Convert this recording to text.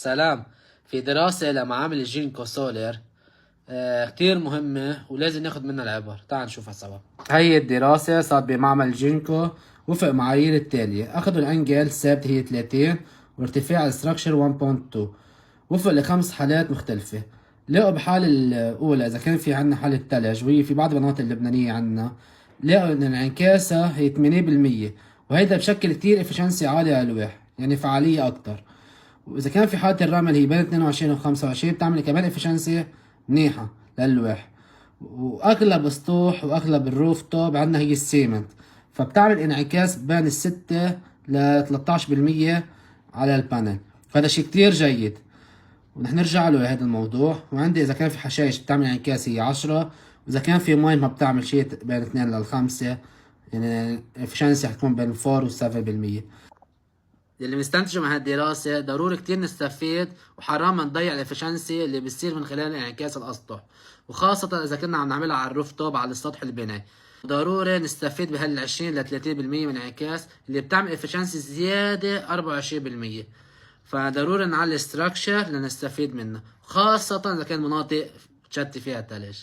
سلام. في دراسة لمعامل الجينكو سولر كتير مهمة ولازم ناخد منها العبر. تعال نشوفها سوا. هي الدراسة صارت بمعمل جينكو وفق معايير التالية. أخذوا الأنجل ثابت هي 30 وارتفاع الستراكشر 1.2 وفق ل5 حالات مختلفة. لقوا بحالة الأولى إذا كان في عنا حالة تلج وهي في بعض المناطق اللبنانية عنا، لقوا إن انعكاسها هي 80%، وهيدا بشكل كتير افشنسي عالية على الألواح، يعني فعالية أكتر. واذا كان في حاله الرمل هي بين 22 و 25 بتعمل كمان افشنسي منيحه للوح. واغلب السطوح واغلب الروف توب عندنا هي السيمنت، فبتعمل انعكاس بين 6 ل 13% على البانل، فهذا شيء كتير جيد ونحن نرجع له لهذا الموضوع. وعندي اذا كان في حشائش بتعمل انعكاس هي 10، واذا كان في مي ما بتعمل شيء بين 2 ل 5، يعني الافشنسي حتكون بين 4 و 7%. اللي بنستنتجه من هالدراسة ضروري كتير نستفيد وحرام نضيع الافشنسي اللي بيصير من خلال انعكاس الأسطح، وخاصة إذا كنا عم نعملها على الروف توب على السطح البناء. ضروري نستفيد بهال 20 ل 30% من الانعكاس اللي بتعمل افشنسي زيادة 24%. فضروري نعلي ستراكشر لنستفيد منه، خاصة إذا كان مناطق بتشتي فيها تلج.